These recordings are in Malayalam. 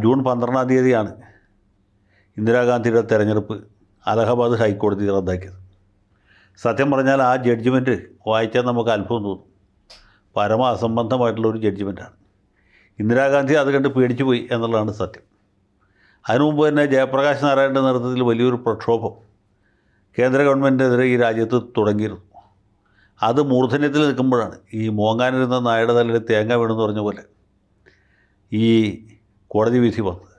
ജൂൺ 12-ാം തീയതിയാണ് ഇന്ദിരാഗാന്ധിയുടെ തെരഞ്ഞെടുപ്പ് അലഹബാദ് ഹൈക്കോടതി റദ്ദാക്കിയത്. സത്യം പറഞ്ഞാൽ ആ ജഡ്ജിമെൻറ്റ് വായിച്ചാൽ നമുക്ക് അത്ഭുതം തോന്നും. പരമ അസംബന്ധമായിട്ടുള്ളൊരു ജഡ്ജിമെൻറ്റാണ്. ഇന്ദിരാഗാന്ധി അത് കണ്ട് പേടിച്ചു പോയി എന്നുള്ളതാണ് സത്യം. അതിനു മുമ്പ് തന്നെ ജയപ്രകാശ് നാരായണൻ്റെ നേതൃത്വത്തിൽ വലിയൊരു പ്രക്ഷോഭം കേന്ദ്ര ഗവൺമെൻറ്റിനെതിരെ ഈ രാജ്യത്ത് തുടങ്ങിയിരുന്നു. അത് മൂർധന്യത്തിൽ നിൽക്കുമ്പോഴാണ് ഈ മോങ്ങാനിരുന്ന നായയുടെ തലയിൽ തേങ്ങ വീണെന്ന് പറഞ്ഞ പോലെ ഈ കോടതി വിധി വന്നത്.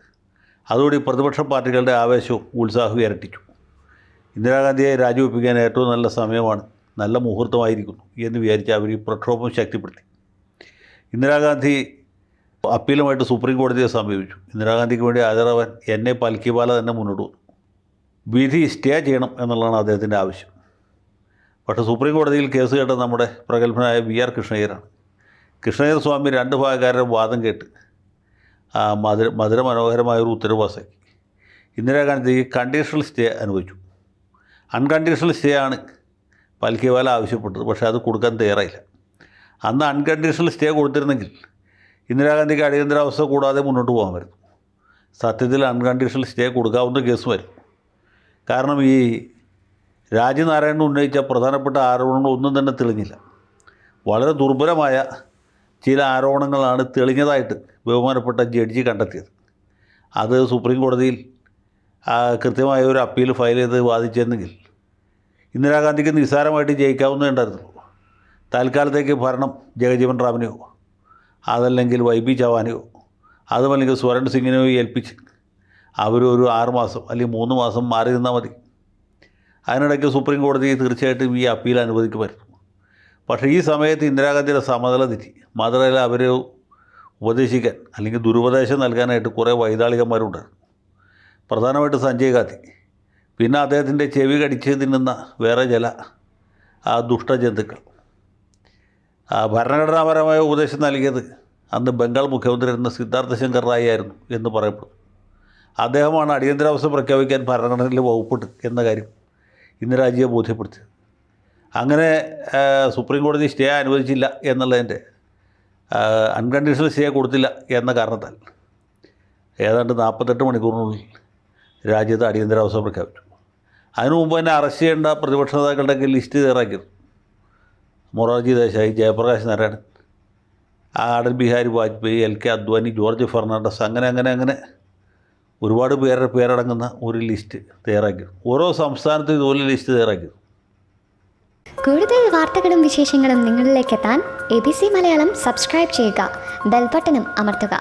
അതോടെ പ്രതിപക്ഷ പാർട്ടികളുടെ ആവേശവും ഉത്സാഹവും ഇരട്ടിച്ചു. ഇന്ദിരാഗാന്ധിയെ രാജിവെപ്പിക്കാൻ ഏറ്റവും നല്ല സമയമാണ്, നല്ല മുഹൂർത്തമായിരിക്കുന്നു എന്ന് വിചാരിച്ച് അവർ ഈ പ്രക്ഷോഭം ശക്തിപ്പെടുത്തി. ഇന്ദിരാഗാന്ധി അപ്പീലുമായിട്ട് സുപ്രീം കോടതിയെ സമീപിച്ചു. ഇന്ദിരാഗാന്ധിക്ക് വേണ്ടി ഹാജരാവാൻ എന്നെ പൽക്കിബാല തന്നെ മുന്നോട്ട് വന്നു. വിധി സ്റ്റേ ചെയ്യണം എന്നുള്ളതാണ് അദ്ദേഹത്തിൻ്റെ ആവശ്യം. പക്ഷേ സുപ്രീം കോടതിയിൽ കേസ് കേട്ട നമ്മുടെ പ്രഗത്ഭനായ VR കൃഷ്ണയ്യരാണ്. കൃഷ്ണയ്യർ സ്വാമി രണ്ട് ഭാഗക്കാരുടെ വാദം കേട്ട് മധുരമനോഹരമായൊരു ഉത്തരവ് പാസാക്കി. ഇന്ദിരാഗാന്ധിക്ക് കണ്ടീഷണൽ സ്റ്റേ അനുവദിച്ചു. അൺകണ്ടീഷണൽ സ്റ്റേ ആണ് പൽക്കിവാല ആവശ്യപ്പെട്ടത്. പക്ഷേ അത് കൊടുക്കാൻ തയ്യാറായില്ല. അന്ന് അൺകണ്ടീഷണൽ സ്റ്റേ കൊടുത്തിരുന്നെങ്കിൽ ഇന്ദിരാഗാന്ധിക്ക് അടിയന്തരാവസ്ഥ കൂടാതെ മുന്നോട്ട് പോകാമായിരുന്നു. സത്യത്തിൽ അൺകണ്ടീഷണൽ സ്റ്റേ കൊടുക്കാവുന്ന കേസുമായിരുന്നു. കാരണം ഈ രാജ്യനാരായണൻ ഉന്നയിച്ച പ്രധാനപ്പെട്ട ആരോപണങ്ങളൊന്നും തന്നെ തെളിഞ്ഞില്ല. വളരെ ദുർബലമായ ചില ആരോപണങ്ങളാണ് തെളിഞ്ഞതായിട്ട് ബഹുമാനപ്പെട്ട ജഡ്ജി കണ്ടെത്തിയത്. അത് സുപ്രീം കോടതിയിൽ കൃത്യമായ ഒരു അപ്പീൽ ഫയൽ ചെയ്ത് വാദിച്ചിരുന്നെങ്കിൽ ഇന്ദിരാഗാന്ധിക്ക് നിസ്സാരമായിട്ട് ജയിക്കാവുന്നേ ഉണ്ടായിരുന്നുള്ളൂ. തൽക്കാലത്തേക്ക് ഭരണം ജഗജീവൻ റാമിനെയോ അതല്ലെങ്കിൽ YB ചവാനെയോ അതുമല്ലെങ്കിൽ സ്വരൺ സിംഗിനെയോ ഏൽപ്പിച്ച് അവരൊരു 6 മാസം അല്ലെങ്കിൽ 3 മാസം മാറി നിന്നാൽ മതി. അതിനിടയ്ക്ക് സുപ്രീം കോടതി തീർച്ചയായിട്ടും ഈ അപ്പീൽ അനുവദിക്കുമായിരുന്നു. പക്ഷേ ഈ സമയത്ത് ഇന്ദിരാഗാന്ധിയുടെ സമനില തെറ്റി. മാത്രമല്ല അവരെ ഉപദേശിക്കാൻ അല്ലെങ്കിൽ ദുരുപദേശം നൽകാനായിട്ട് കുറേ വൈതാളികന്മാരുണ്ടായിരുന്നു. പ്രധാനമായിട്ട് സഞ്ജയ് ഗാന്ധി, പിന്നെ അദ്ദേഹത്തിൻ്റെ ചെവി കടിച്ച് തിന്നുന്ന വേറെ ചില ദുഷ്ടജന്തുക്കൾ. ഭരണഘടനാപരമായ ഉപദേശം നൽകിയത് അന്ന് ബംഗാൾ മുഖ്യമന്ത്രിയായിരുന്ന സിദ്ധാർത്ഥ ശങ്കർ റായി ആയിരുന്നു എന്ന് പറയപ്പെടുന്നു. അദ്ദേഹമാണ് അടിയന്തരാവസ്ഥ പ്രഖ്യാപിക്കാൻ ഭരണഘടനയിൽ വകുപ്പിട്ട് എന്ന കാര്യം ഇന്ദിരാജിയെ ബോധ്യപ്പെടുത്തി. അങ്ങനെ സുപ്രീം കോടതി സ്റ്റേ അനുവദിച്ചില്ല എന്നുള്ളതിൻ്റെ അൺകണ്ടീഷണൽ സ്റ്റേ കൊടുത്തില്ല എന്ന കാരണത്താൽ ഏതാണ്ട് 48 മണിക്കൂറിനുള്ളിൽ രാജ്യത്ത് അടിയന്തരാവസ്ഥ പ്രഖ്യാപിച്ചു. അതിനു മുമ്പ് തന്നെ അറസ്റ്റ് ചെയ്യേണ്ട പ്രതിപക്ഷ നേതാക്കളുടെയൊക്കെ ലിസ്റ്റ് തയ്യാറാക്കിയിരുന്നു. മൊറാർജി ദേശായി, ജയപ്രകാശ് നാരായണൻ, അടൽ ബിഹാരി വാജ്പേയി, LK അദ്വാനി, ജോർജ് ഫെർണാണ്ടസ്, അങ്ങനെ ഒരുപാട് പേരുടെ പേരടങ്ങുന്ന ഒരു ലിസ്റ്റ് തയ്യാറാക്കിയിരുന്നു. ഓരോ സംസ്ഥാനത്തും ഇതുപോലെ ലിസ്റ്റ് തയ്യാറാക്കിയിരുന്നു. കൂടുതൽ വാർത്തകളും വിശേഷങ്ങളും നിങ്ങളിലേക്ക് എത്താൻ ABC മലയാളം സബ്സ്ക്രൈബ് ചെയ്യുക, ബെൽ ബട്ടണും അമർത്തുക.